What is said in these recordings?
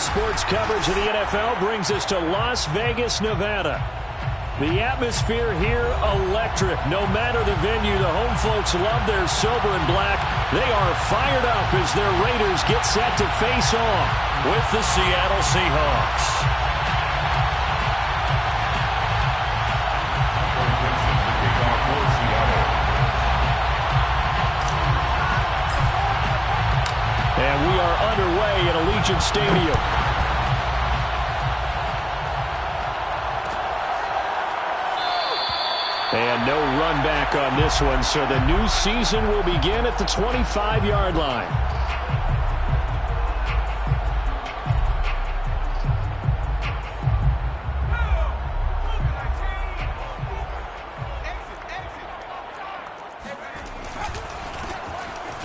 sports coverage of the NFL brings us to Las Vegas, Nevada. The atmosphere here, electric. No matter the venue, the home folks love their silver and black. They are fired up as their Raiders get set to face off with the Seattle Seahawks. And we are underway at Allegiant Stadium. And no run back on this one, so the new season will begin at the 25-yard line.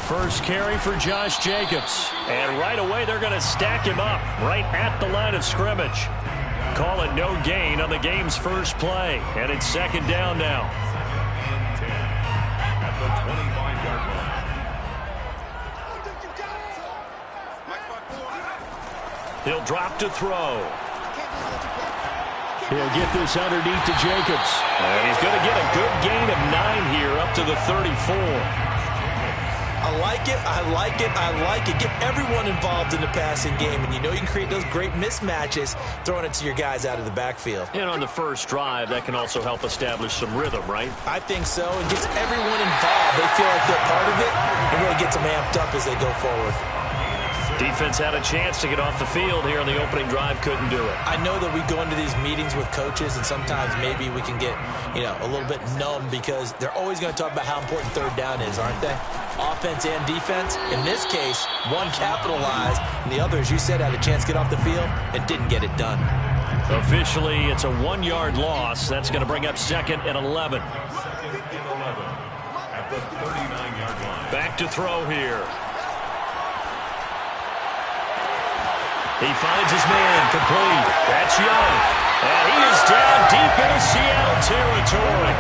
First carry for Josh Jacobs. And right away they're going to stack him up right at the line of scrimmage. Call it no gain on the game's first play. And it's second down now. At the 25-yard line. He'll drop to throw. He'll get this underneath to Jacobs. And he's going to get a good gain of 9 here up to the 34. I like it, I like it, I like it. Get everyone involved in the passing game, and you know you can create those great mismatches throwing it to your guys out of the backfield. And on the first drive, that can also help establish some rhythm, right? I think so. It gets everyone involved. They feel like they're part of it, and really gets them amped up as they go forward. Defense had a chance to get off the field here on the opening drive, couldn't do it. I know that we go into these meetings with coaches, and sometimes maybe we can get, a little bit numb because they're always going to talk about how important third down is, aren't they? Offense and defense. In this case, one capitalized, and the other, as you said, had a chance to get off the field and didn't get it done. Officially, it's a 1-yard loss. That's going to bring up second and 11. Second and 11 at the 39-yard line. Back to throw here. He finds his man, complete. That's Young. And he is down deep into Seattle territory.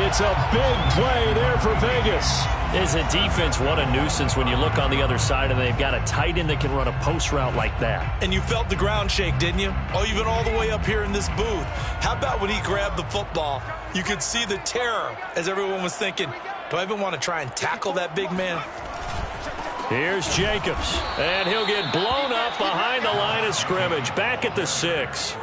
It's a big play there for Vegas. As a defense, what a nuisance when you look on the other side and they've got a tight end that can run a post route like that. And you felt the ground shake, didn't you? Oh, you've been all the way up here in this booth. How about when he grabbed the football? You could see the terror as everyone was thinking, do I even want to try and tackle that big man? Here's Jacobs, and he'll get blown up behind the line of scrimmage, back at the 6.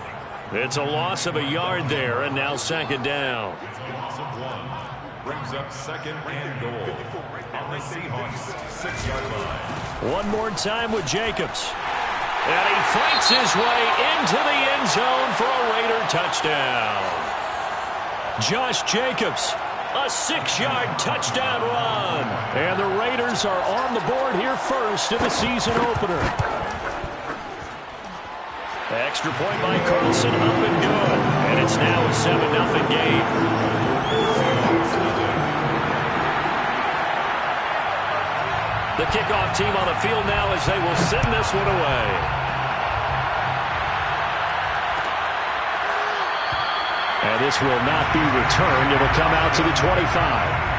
It's a loss of a yard there, and now second down. Loss of 1 brings up second and goal on the Seahawks 6-yard line. One more time with Jacobs. And he fights his way into the end zone for a Raider touchdown. Josh Jacobs. A 6-yard touchdown run. And the Raiders are on the board here first in the season opener. Extra point by Carlson, up and good. And it's now a 7-0 game. The kickoff team on the field now as they will send this one away. And this will not be returned. It'll come out to the 25.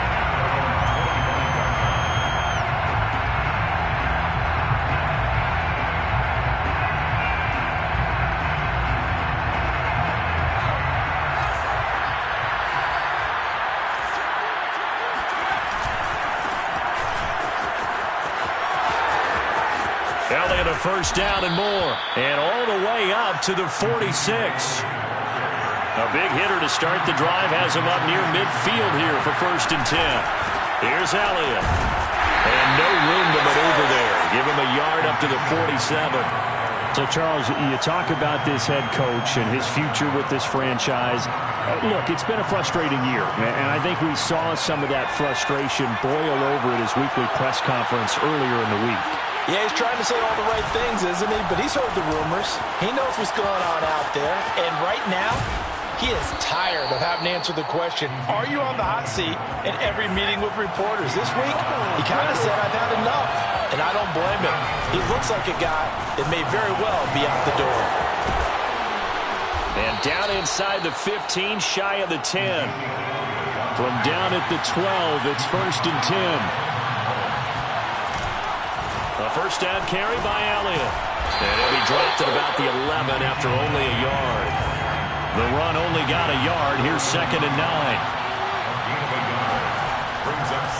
Elliott a first down and more. And all the way up to the 46. A big hitter to start the drive has him up near midfield here for 1st and 10. Here's Elliott. And no room to maneuver there. Give him a yard up to the 47. So, Charles, you talk about this head coach and his future with this franchise. Look, it's been a frustrating year, and I think we saw some of that frustration boil over at his weekly press conference earlier in the week. Yeah, he's trying to say all the right things, isn't he? But he's heard the rumors. He knows what's going on out there. And right now, he is tired of having to answer the question, are you on the hot seat in every meeting with reporters? This week, he kind of said, I've had enough. And I don't blame him. He looks like a guy that may very well be out the door. And down inside the 15, shy of the 10. From down at the 12, it's 1st and 10. A first down carry by Elliott. And he'll be dropped at about the 11 after only a yard. The run only got a yard. Here's 2nd and 9.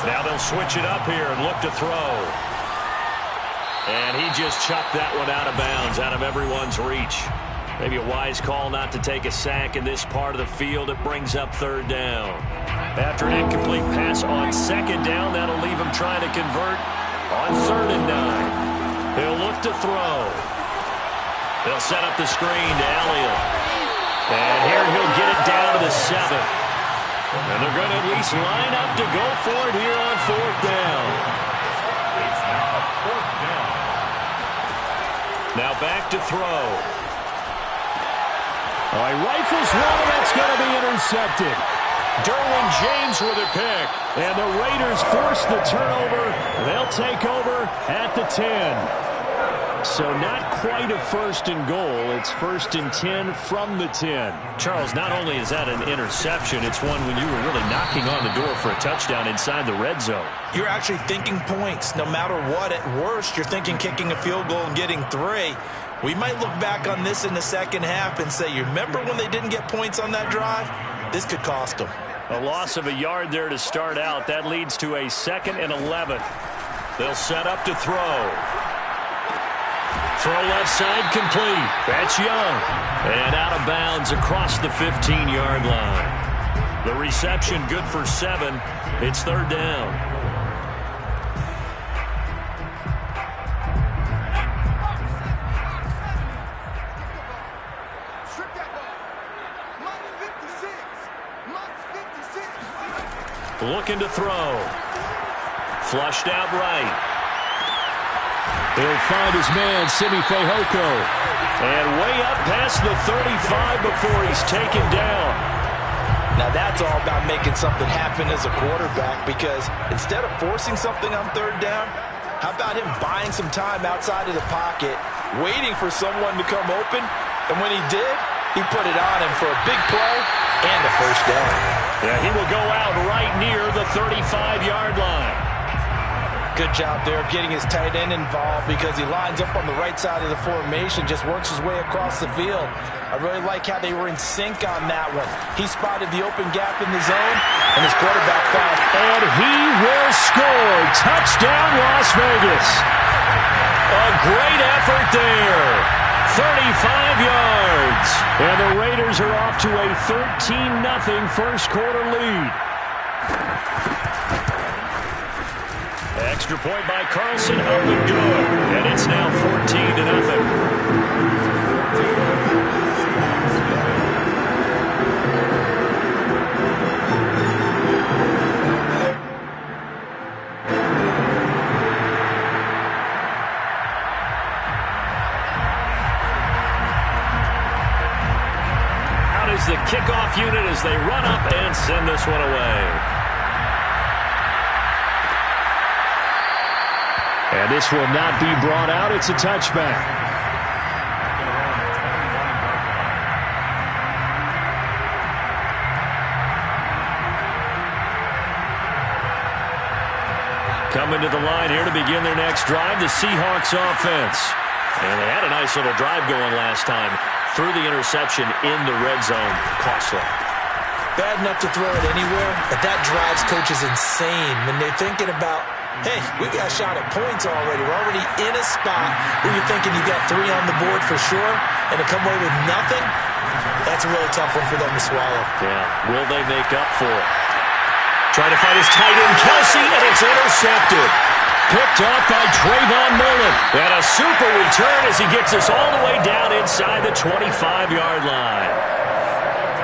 Now they'll switch it up here and look to throw. And he just chucked that one out of bounds, out of everyone's reach. Maybe a wise call not to take a sack in this part of the field. It brings up 3rd down. After an incomplete pass on 2nd down, that'll leave him trying to convert on 3rd and 9. He'll look to throw. They'll set up the screen to Elliott. And here he'll get it down to the 7. And they're going to at least line up to go for it here on 4th down. It's now 4th down. Now back to throw. All right, rifles one, that's going to be intercepted. Derwin James with a pick. And the Raiders force the turnover. They'll take over at the 10. So not quite a 1st and goal. It's 1st and 10 from the 10. Charles, not only is that an interception, it's one when you were really knocking on the door for a touchdown inside the red zone. You're actually thinking points. No matter what, at worst, you're thinking kicking a field goal and getting 3. We might look back on this in the second half and say, you remember when they didn't get points on that drive? This could cost them. A loss of a yard there to start out. That leads to a 2nd and 11. They'll set up to throw. Throw left side complete. That's Young. And out of bounds across the 15-yard line. The reception good for 7. It's 3rd down. Looking to throw. Flushed out right. He'll find his man, Simi Fehoko. And way up past the 35 before he's taken down. Now that's all about making something happen as a quarterback, because instead of forcing something on 3rd down, how about him buying some time outside of the pocket, waiting for someone to come open, and when he did, he put it on him for a big play and a 1st down. Yeah, he will go out right near the 35-yard line. Good job there of getting his tight end involved, because he lines up on the right side of the formation, just works his way across the field. I really like how they were in sync on that one. He spotted the open gap in the zone, and his quarterback found. And he will score. Touchdown, Las Vegas. A great effort there. 35 yards. And the Raiders are off to a 13-0 first quarter lead. Extra point by Carlson, up and good. And it's now 14-0. Out is the kickoff unit as they run up and send this one away. And this will not be brought out. It's a touchback. Coming to the line here to begin their next drive, the Seahawks offense. And they had a nice little drive going last time. Threw the interception in the red zone. Costly. Bad enough to throw it anywhere, but that drives coaches insane when they're thinking about, hey, we got a shot at points already. We're already in a spot where you're thinking you got 3 on the board for sure, and to come away with nothing, that's a really tough one for them to swallow. Yeah, will they make up for it? Trying to find his tight end, Kelsey, and it's intercepted. Picked up by Trayvon Mullen. And a super return as he gets us all the way down inside the 25-yard line.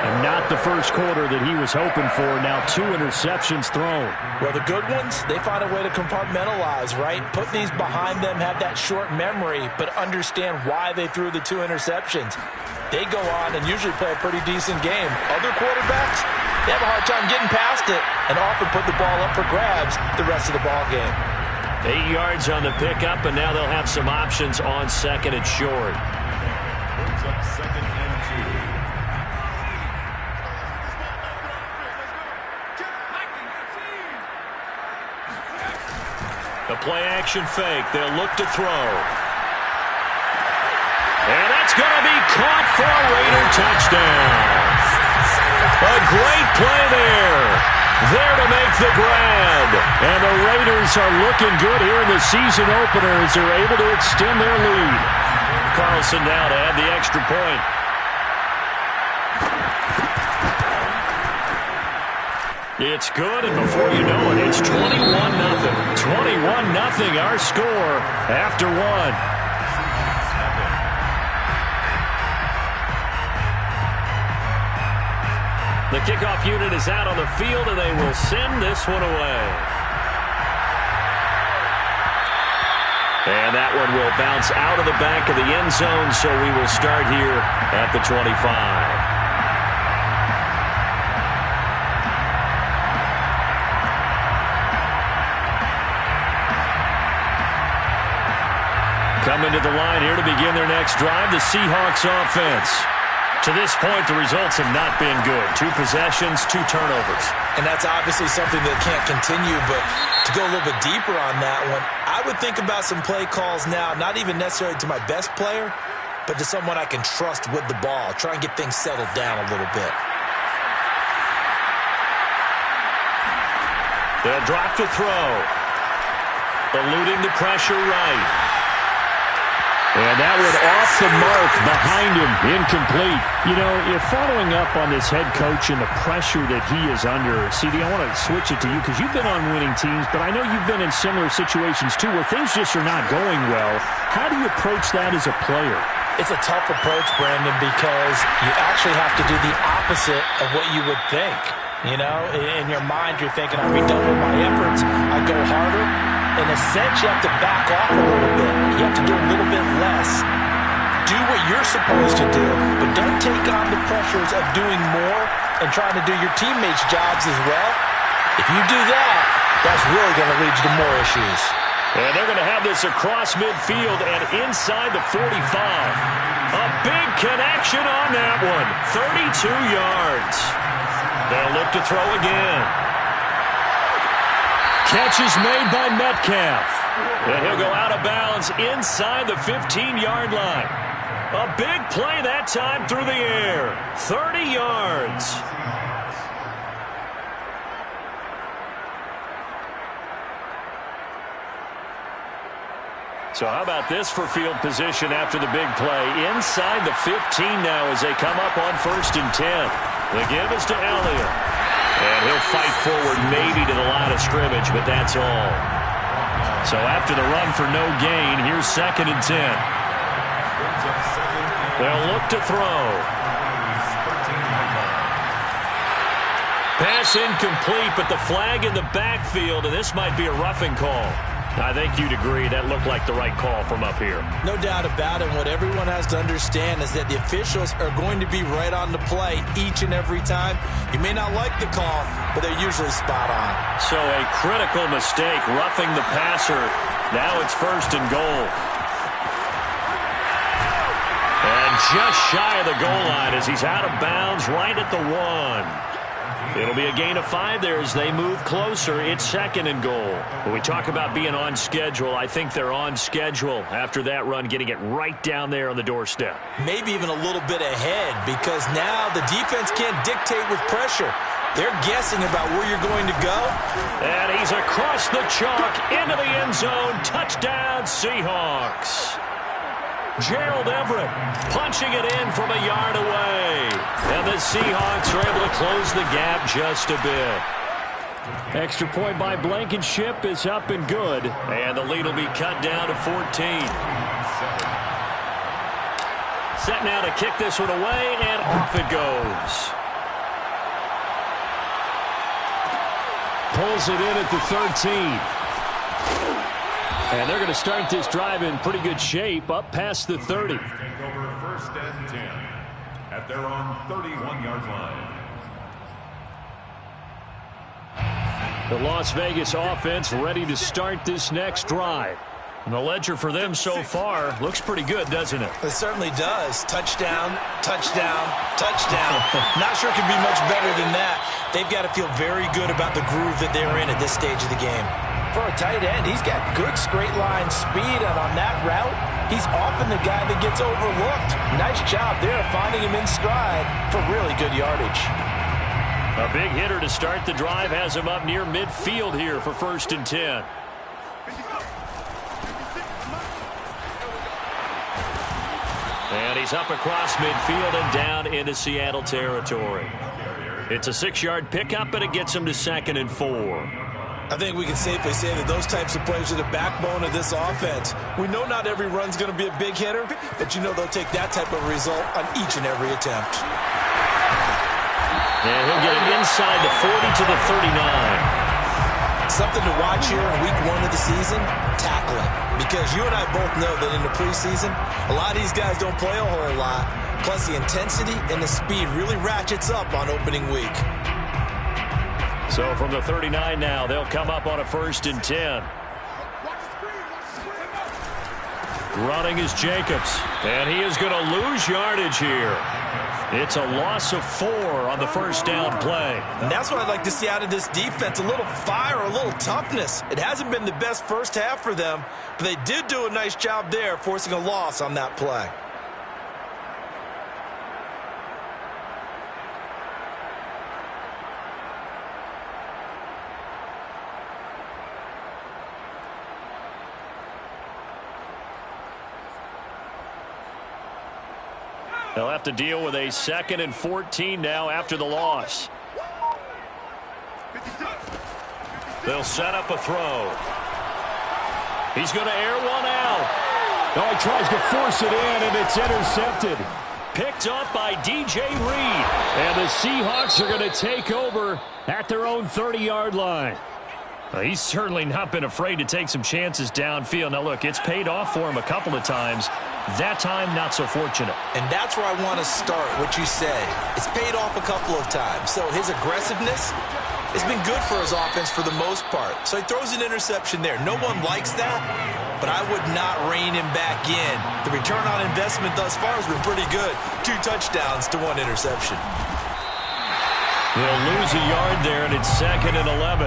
And not the first quarter that he was hoping for. Now 2 interceptions thrown. Well, the good ones, they find a way to compartmentalize, right? Put these behind them, have that short memory, but understand why they threw the 2 interceptions. They go on and usually play a pretty decent game. Other quarterbacks, they have a hard time getting past it and often put the ball up for grabs the rest of the ball game. 8 yards on the pickup, and now they'll have some options on 2nd and short. Brings up 2nd and 2. The play-action fake. They'll look to throw. It's going to be caught for a Raider touchdown. A great play there. There to make the grab. And the Raiders are looking good here in the season opener as they're able to extend their lead. Carlson now to add the extra point. It's good, and before you know it, it's 21-0. 21-0 our score after one. The kickoff unit is out on the field, and they will send this one away. And that one will bounce out of the back of the end zone, so we will start here at the 25. Coming to the line here to begin their next drive, the Seahawks offense. To this point, the results have not been good. 2 possessions, 2 turnovers. And that's obviously something that can't continue, but to go a little bit deeper on that one, I would think about some play calls now, not even necessarily to my best player, but to someone I can trust with the ball. Try and get things settled down a little bit. They'll drop to throw. Eluding the pressure right. And that one off the mark behind him, incomplete. You know, if following up on this head coach and the pressure that he is under, CD, I want to switch it to you because you've been on winning teams, but I know you've been in similar situations too where things just are not going well. How do you approach that as a player? It's a tough approach, Brandon, because you actually have to do the opposite of what you would think. You know, in your mind, you're thinking, I redouble my efforts, I go harder. In a sense, you have to back off a little bit. You have to do a little bit less. Do what you're supposed to do, but don't take on the pressures of doing more and trying to do your teammates' jobs as well. If you do that, that's really going to lead you to more issues. And they're going to have this across midfield and inside the 45. A big connection on that one. 32 yards. They'll look to throw again. Catch is made by Metcalf. And he'll go out of bounds inside the 15-yard line. A big play that time through the air. 30 yards. So how about this for field position after the big play? Inside the 15 now as they come up on 1st and 10. The give is to Elliott. And he'll fight forward maybe to the line of scrimmage, but that's all. So after the run for no gain, here's 2nd and 10. They'll look to throw. Pass incomplete, but the flag in the backfield, and this might be a roughing call. I think you'd agree that looked like the right call from up here. No doubt about it. What everyone has to understand is that the officials are going to be right on the play each and every time. You may not like the call, but they're usually spot on. So a critical mistake, roughing the passer. Now it's 1st and goal. And just shy of the goal line as he's out of bounds right at the 1. It'll be a gain of 5 there as they move closer. It's 2nd and goal. When we talk about being on schedule, I think they're on schedule after that run, getting it right down there on the doorstep. Maybe even a little bit ahead because now the defense can't dictate with pressure. They're guessing about where you're going to go. And he's across the chalk into the end zone. Touchdown, Seahawks. Gerald Everett punching it in from a yard away. And the Seahawks are able to close the gap just a bit. Extra point by Blankenship is up and good. And the lead will be cut down to 14. Set now to kick this one away, and off it goes. Pulls it in at the 13. And they're going to start this drive in pretty good shape, up past the 30. Take over 1st and 10 at their own 31-yard line. The Las Vegas offense ready to start this next drive. And the ledger for them so far looks pretty good, doesn't it? It certainly does. Touchdown, touchdown, touchdown. Not sure it could be much better than that. They've got to feel very good about the groove that they're in at this stage of the game. For a tight end, he's got good straight line speed, and on that route, He's often the guy that gets overlooked. Nice job there finding him in stride for really good yardage. A big hitter to start the drive has him up near midfield here for 1st and 10. And he's up across midfield and down into Seattle territory. It's a 6-yard pickup, but it gets him to 2nd and 4. I think we can safely say that those types of plays are the backbone of this offense. We know not every run's going to be a big hitter, but you know they'll take that type of result on each and every attempt. And he'll get it inside the 40 to the 39. Something to watch here in week 1 of the season, tackling. Because you and I both know that in the preseason, a lot of these guys don't play a whole lot. Plus the intensity and the speed really ratchets up on opening week. So from the 39 now, they'll come up on a 1st and 10. Running is Jacobs. And he is going to lose yardage here. It's a loss of 4 on the 1st down play. And that's what I'd like to see out of this defense, a little fire, a little toughness. It hasn't been the best first half for them, but they did do a nice job there forcing a loss on that play. They'll have to deal with a 2nd and 14 now after the loss. They'll set up a throw. He's going to air one out. Oh, he tries to force it in, and it's intercepted. Picked up by DJ Reed. And the Seahawks are going to take over at their own 30-yard line. He's certainly not been afraid to take some chances downfield. Now, look, it's paid off for him a couple of times. That time, not so fortunate. And that's where I want to start, what you said. It's paid off a couple of times. So his aggressiveness has been good for his offense for the most part. So he throws an interception there. No one likes that, but I would not rein him back in. The return on investment thus far has been pretty good. 2 touchdowns to 1 interception. They'll lose a yard there, and it's 2nd and 11.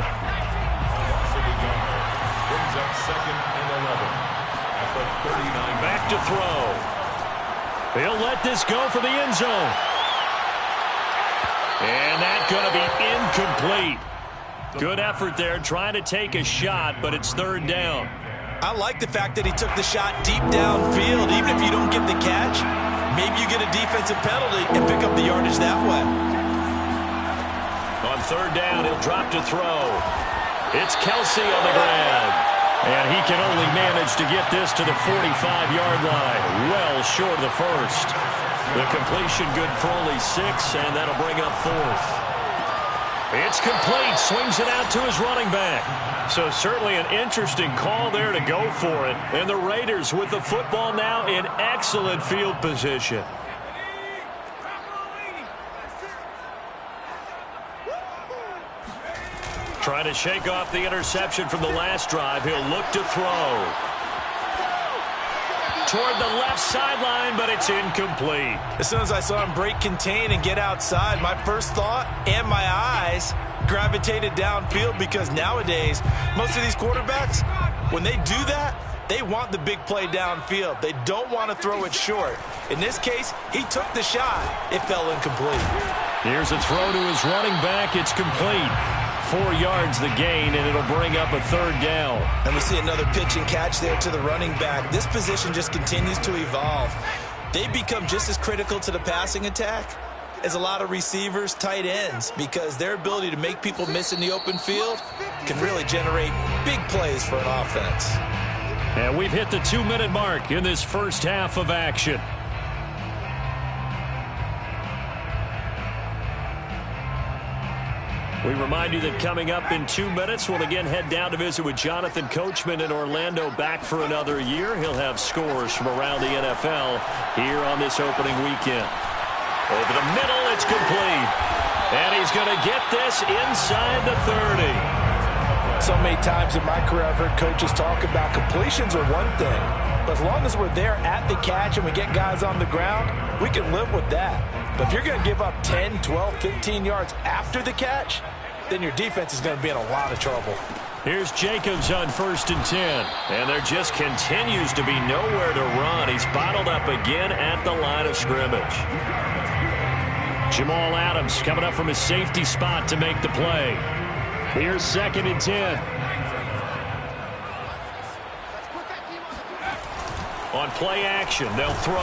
Brings up 2nd and 11. At the 39. Back to throw. He'll let this go for the end zone. And that's going to be incomplete. Good effort there, trying to take a shot, but it's 3rd down. I like the fact that he took the shot deep downfield. Even if you don't get the catch, maybe you get a defensive penalty and pick up the yardage that way. On 3rd down, he'll drop to throw. It's Kelsey on the ground. And he can only manage to get this to the 45-yard line, well short of the 1st. The completion good for only 6, and that'll bring up 4th. It's complete, swings it out to his running back. So certainly an interesting call there to go for it. And the Raiders with the football now in excellent field position. Trying to shake off the interception from the last drive. He'll look to throw. Toward the left sideline, but it's incomplete. As soon as I saw him break contain and get outside, my first thought and my eyes gravitated downfield, because nowadays, most of these quarterbacks, when they do that, they want the big play downfield. They don't want to throw it short. In this case, he took the shot. It fell incomplete. Here's a throw to his running back. It's complete. 4 yards the gain, and it'll bring up a 3rd down. And we see another pitch and catch there to the running back. This position just continues to evolve. They become just as critical to the passing attack as a lot of receivers, tight ends, because their ability to make people miss in the open field can really generate big plays for an offense. And we've hit the 2-minute mark in this first half of action. We remind you that coming up in 2 minutes, we'll again head down to visit with Jonathan Coachman in Orlando, back for another year. He'll have scores from around the NFL here on this opening weekend. Over the middle, it's complete. And he's going to get this inside the 30. So many times in my career, I've heard coaches talk about completions are one thing. But as long as we're there at the catch and we get guys on the ground, we can live with that. But if you're going to give up 10, 12, 15 yards after the catch, then your defense is going to be in a lot of trouble. Here's Jacobs on 1st and 10. And there just continues to be nowhere to run. He's bottled up again at the line of scrimmage. Jamal Adams coming up from his safety spot to make the play. Here's 2nd and 10. On play action, they'll throw.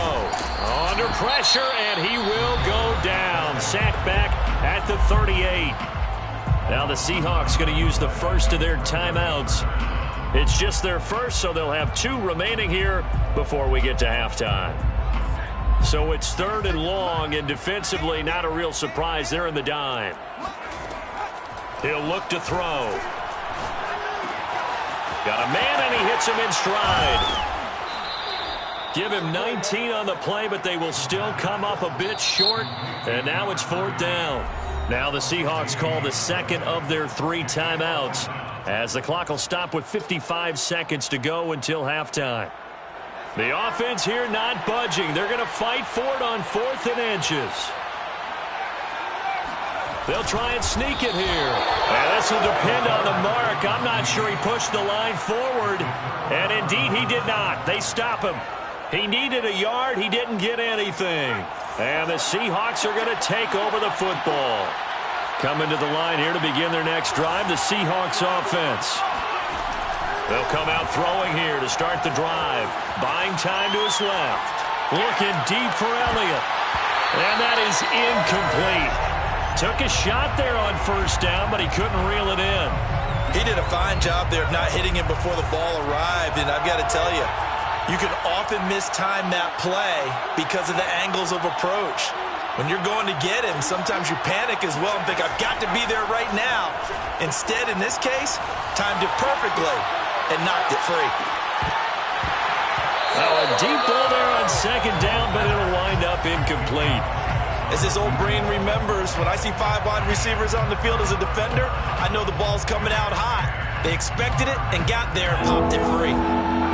Under pressure, and he will go down. Sacked back at the 38. Now the Seahawks going to use the first of their timeouts. It's just their first, so they'll have 2 remaining here before we get to halftime. So it's 3rd and long, and defensively not a real surprise. They're in the dime. He'll look to throw. Got a man, and he hits him in stride. Give him 19 on the play, but they will still come up a bit short. And now it's 4th down. Now the Seahawks call the second of their 3 timeouts, as the clock will stop with 55 seconds to go until halftime. The offense here not budging. They're going to fight for it on 4th and inches. They'll try and sneak it here. And this will depend on the mark. I'm not sure he pushed the line forward. And indeed he did not. They stop him. He needed a yard. He didn't get anything. And the Seahawks are going to take over the football. Coming to the line here to begin their next drive, the Seahawks offense. They'll come out throwing here to start the drive. Buying time to his left. Looking deep for Elliott. And that is incomplete. Took a shot there on 1st down, but he couldn't reel it in. He did a fine job there of not hitting him before the ball arrived, and I've got to tell you, you can often mistime that play because of the angles of approach. When you're going to get him, sometimes you panic as well and think, I've got to be there right now. Instead, in this case, timed it perfectly and knocked it free. Oh, a deep ball there on 2nd down, but it'll wind up incomplete. As his old brain remembers, when I see 5 wide receivers on the field as a defender, I know the ball's coming out hot. They expected it and got there and popped it free.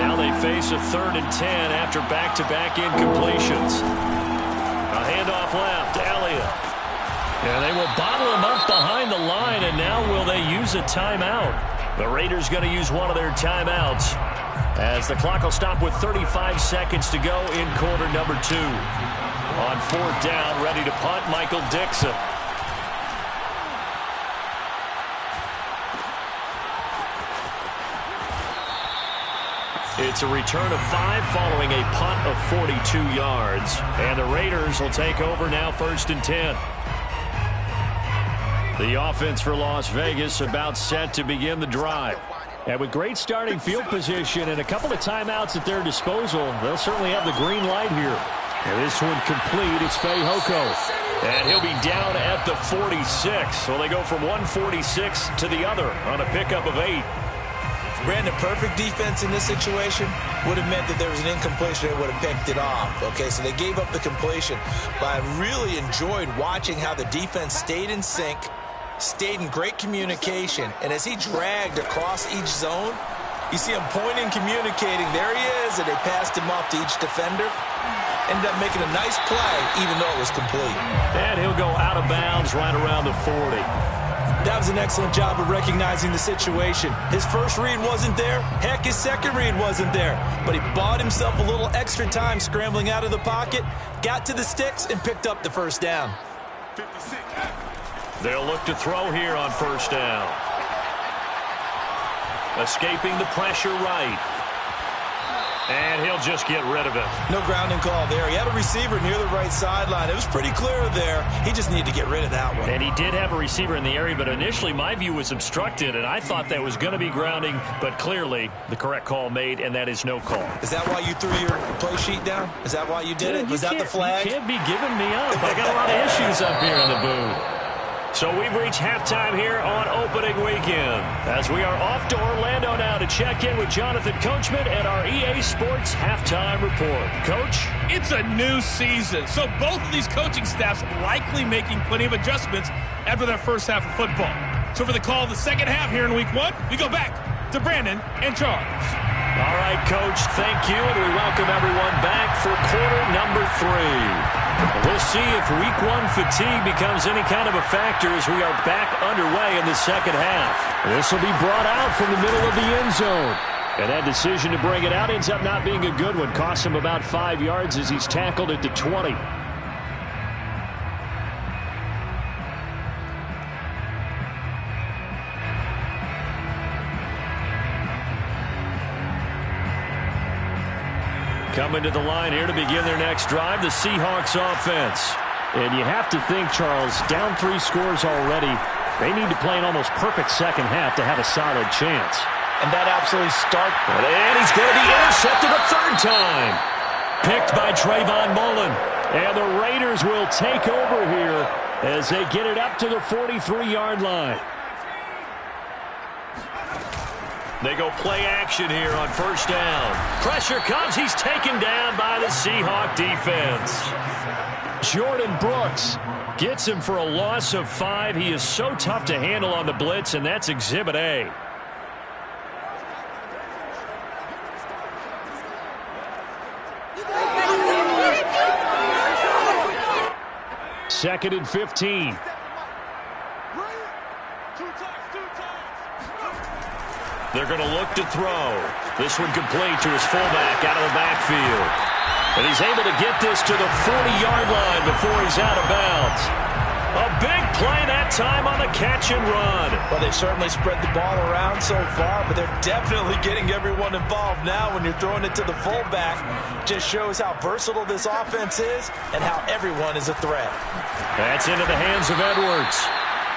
Now they face a 3rd and 10 after back-to-back incompletions. A handoff left, Elliott. And they will bottle him up behind the line, and now will they use a timeout? The Raiders going to use one of their timeouts, as the clock will stop with 35 seconds to go in quarter number 2. On 4th down, ready to punt, Michael Dixon. It's a return of 5 following a punt of 42 yards. And the Raiders will take over now 1st and 10. The offense for Las Vegas about set to begin the drive. And with great starting field position and a couple of timeouts at their disposal, they'll certainly have the green light here. And this one complete. It's Fehoko. And he'll be down at the 46. So they go from 146 to the other on a pickup of 8. Brandon, perfect defense in this situation would have meant that there was an incompletion. They would have picked it off. Okay, so they gave up the completion. But I really enjoyed watching how the defense stayed in sync, stayed in great communication. And as he dragged across each zone, you see him pointing, communicating. There he is, and they passed him off to each defender. Ended up making a nice play, even though it was complete. And he'll go out of bounds right around the 40. That was an excellent job of recognizing the situation. His first read wasn't there. Heck, his second read wasn't there. But he bought himself a little extra time scrambling out of the pocket, got to the sticks, and picked up the 1st down. They'll look to throw here on 1st down. Escaping the pressure right. And he'll just get rid of it. No grounding call there. He had a receiver near the right sideline. It was pretty clear there. He just needed to get rid of that one. And he did have a receiver in the area, but initially my view was obstructed, and I thought that was going to be grounding, but clearly the correct call made, and that is no call. Is that why you threw your play sheet down? Is that why you did it? Was that the flag? You can't be giving me up. I got a lot of issues up here in the booth. So we've reached halftime here on opening weekend, as we are off to Orlando now to check in with Jonathan Coachman and our EA Sports halftime report. Coach? It's a new season, so both of these coaching staffs are likely making plenty of adjustments after their first half of football. So for the call of the second half here in week 1, we go back to Brandon and Charles. All right, Coach, thank you, and we welcome everyone back for quarter number 3. We'll see if Week 1 fatigue becomes any kind of a factor as we are back underway in the second half. This will be brought out from the middle of the end zone. And that decision to bring it out ends up not being a good one. Costs him about 5 yards as he's tackled at the 20. Coming to the line here to begin their next drive, the Seahawks offense. And you have to think, Charles, down 3 scores already. They need to play an almost perfect second half to have a solid chance. And that absolutely starts. And he's going to be intercepted a third time. Picked by Trayvon Mullen. And the Raiders will take over here as they get it up to the 43-yard line. They go play action here on first down. Pressure comes. He's taken down by the Seahawk defense. Jordan Brooks gets him for a loss of 5. He is so tough to handle on the blitz, and that's Exhibit A. Second and 15. They're going to look to throw. This one complete to his fullback out of the backfield. And he's able to get this to the 40-yard line before he's out of bounds. A big play that time on the catch and run. Well, they've certainly spread the ball around so far, but they're definitely getting everyone involved now when you're throwing it to the fullback. Just shows how versatile this offense is and how everyone is a threat. That's into the hands of Edwards.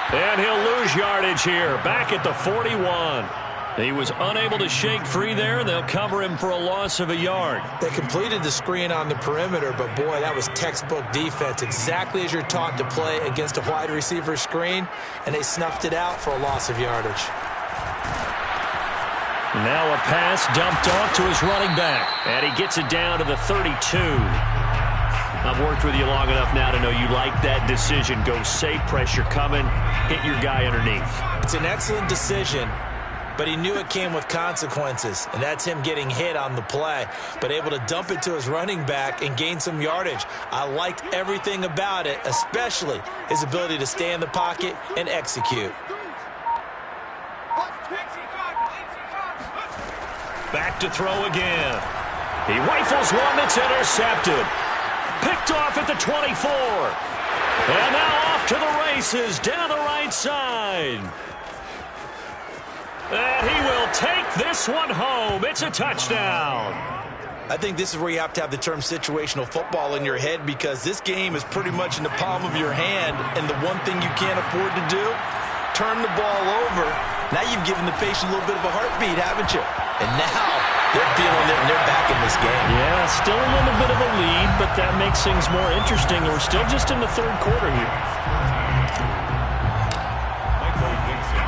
And he'll lose yardage here, back at the 41. He was unable to shake free there. They'll cover him for a loss of a yard. They completed the screen on the perimeter, but boy, that was textbook defense. Exactly as you're taught to play against a wide receiver screen, and they snuffed it out for a loss of yardage. Now a pass dumped off to his running back, and he gets it down to the 32. I've worked with you long enough now to know you like that decision. Go safe, pressure coming, hit your guy underneath. It's an excellent decision. But he knew it came with consequences, and that's him getting hit on the play, but able to dump it to his running back and gain some yardage. I liked everything about it, especially his ability to stay in the pocket and execute. Back to throw again. He rifles one that's intercepted. Picked off at the 24. And now off to the races down the right side. And he will take this one home. It's a touchdown. I think this is where you have to have the term situational football in your head, because this game is pretty much in the palm of your hand, and the one thing you can't afford to do, turn the ball over. Now you've given the patient a little bit of a heartbeat, haven't you? And now they're feeling it, and they're back in this game. Yeah, still a little bit of a lead, but that makes things more interesting. We're still just in the third quarter here.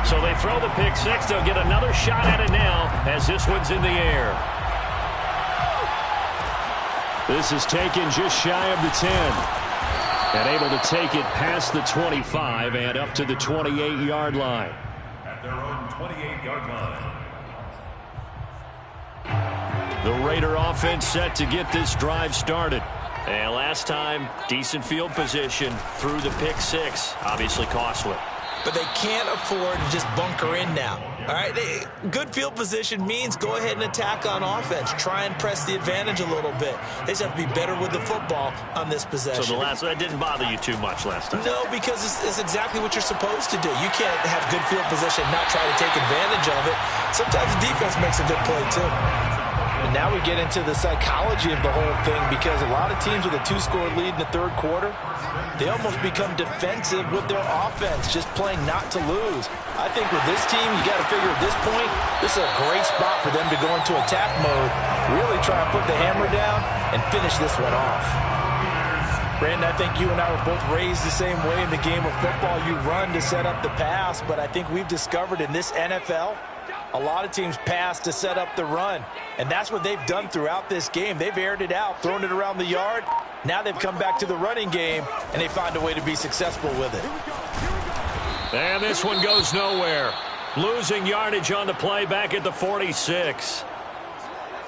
So they throw the pick six. They'll get another shot at it now as this one's in the air. This is taken just shy of the 10. And able to take it past the 25 and up to the 28-yard line. At their own 28-yard line. The Raider offense set to get this drive started. And last time, decent field position through the pick six. Obviously costly. But they can't afford to just bunker in now. All right, good field position means go ahead and attack on offense. Try and press the advantage a little bit. They just have to be better with the football on this possession. So that didn't bother you too much last time? No, because it's exactly what you're supposed to do. You can't have good field position and not try to take advantage of it. Sometimes the defense makes a good play too. And now we get into the psychology of the whole thing, because a lot of teams with a 2-score lead in the third quarter, they almost become defensive with their offense, just playing not to lose. I think with this team, you got to figure at this point, this is a great spot for them to go into attack mode, really try to put the hammer down and finish this one off. Brandon, I think you and I were both raised the same way in the game of football. You run to set up the pass, but I think we've discovered in this NFL, a lot of teams pass to set up the run, and that's what they've done throughout this game. They've aired it out, thrown it around the yard. Now they've come back to the running game, and they find a way to be successful with it. And this one goes nowhere. Losing yardage on the play back at the 46.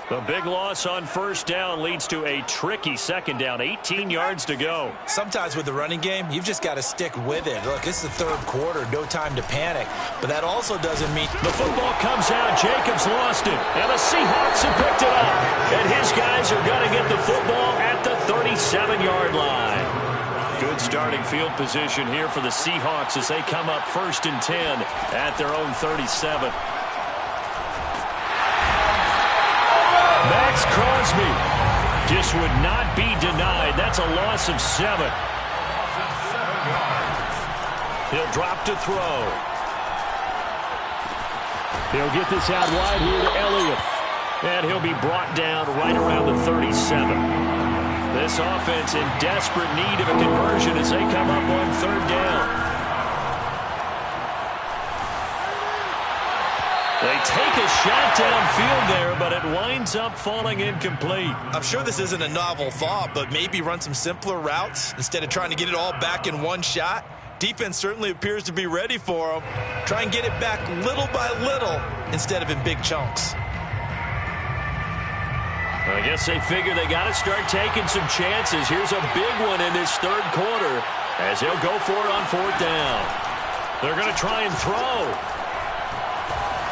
The big loss on first down leads to a tricky second down. 18 yards to go. Sometimes with the running game, you've just got to stick with it. Look, it's the third quarter, no time to panic. But that also doesn't mean... The football comes out. Jacobs lost it. And the Seahawks have picked it up. And his guys are going to get the football at the 37-yard line. Good starting field position here for the Seahawks as they come up 1st and 10 at their own 37. Max Crosby just would not be denied. That's a loss of 7. He'll drop to throw. He'll get this out wide here to Elliott. And he'll be brought down right around the 37. This offense in desperate need of a conversion as they come up on 3rd down. They take a shot downfield there, but it winds up falling incomplete. I'm sure this isn't a novel thought, but maybe run some simpler routes instead of trying to get it all back in one shot. Defense certainly appears to be ready for them. Try and get it back little by little instead of in big chunks. I guess they figure they got to start taking some chances. Here's a big one in this 3rd quarter as they'll go for it on 4th down. They're going to try and throw.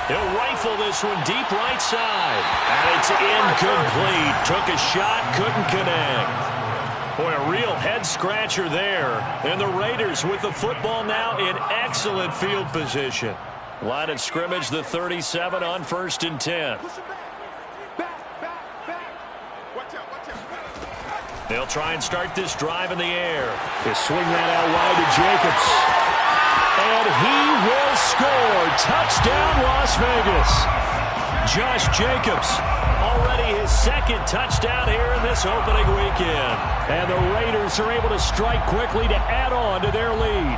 He'll rifle this one deep right side. And it's incomplete. Took a shot, couldn't connect. Boy, a real head-scratcher there. And the Raiders with the football now in excellent field position. Line of scrimmage, the 37 on 1st and 10. They'll try and start this drive in the air. They swing that out wide to Jacobs. And he will score. Touchdown, Las Vegas. Josh Jacobs, already his 2nd touchdown here in this opening weekend. And the Raiders are able to strike quickly to add on to their lead.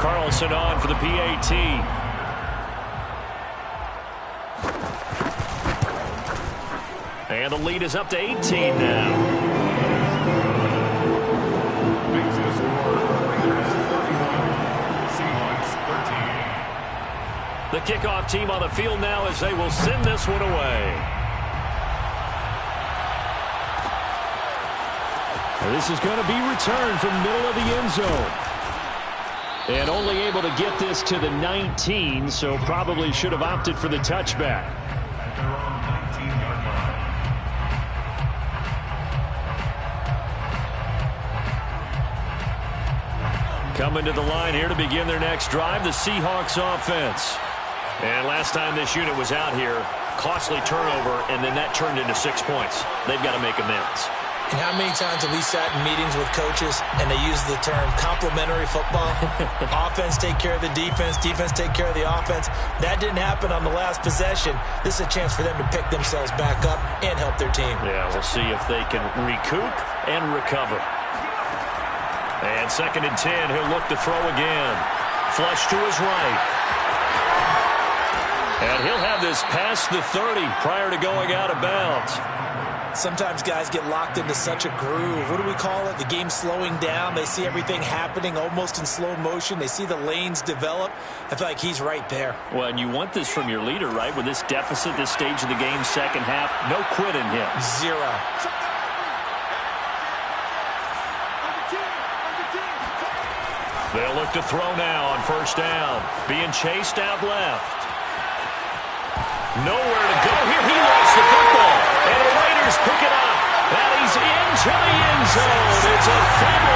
Carlson on for the PAT. And the lead is up to 18 now. The kickoff team on the field now as they will send this one away. This is going to be returned from middle of the end zone. And only able to get this to the 19, so probably should have opted for the touchback. Coming to the line here to begin their next drive, the Seahawks offense. And last time this unit was out here, costly turnover, and then that turned into 6 points. They've got to make amends. And how many times have we sat in meetings with coaches and they use the term complementary football? Offense take care of the defense, defense take care of the offense. That didn't happen on the last possession. This is a chance for them to pick themselves back up and help their team. Yeah, we'll see if they can recoup and recover. And 2nd and 10, he'll look to throw again. Flush to his right. And he'll have this past the 30 prior to going out of bounds. Sometimes guys get locked into such a groove. What do we call it? The game slowing down. They see everything happening almost in slow motion. They see the lanes develop. I feel like he's right there. Well, and you want this from your leader, right? With this deficit, this stage of the game, second half, no quit in him. 0. They'll look to throw now on 1st down. Being chased out left. Nowhere to go here. He lost the football. And the Raiders pick it up. And he's into the end zone. It's a fumble.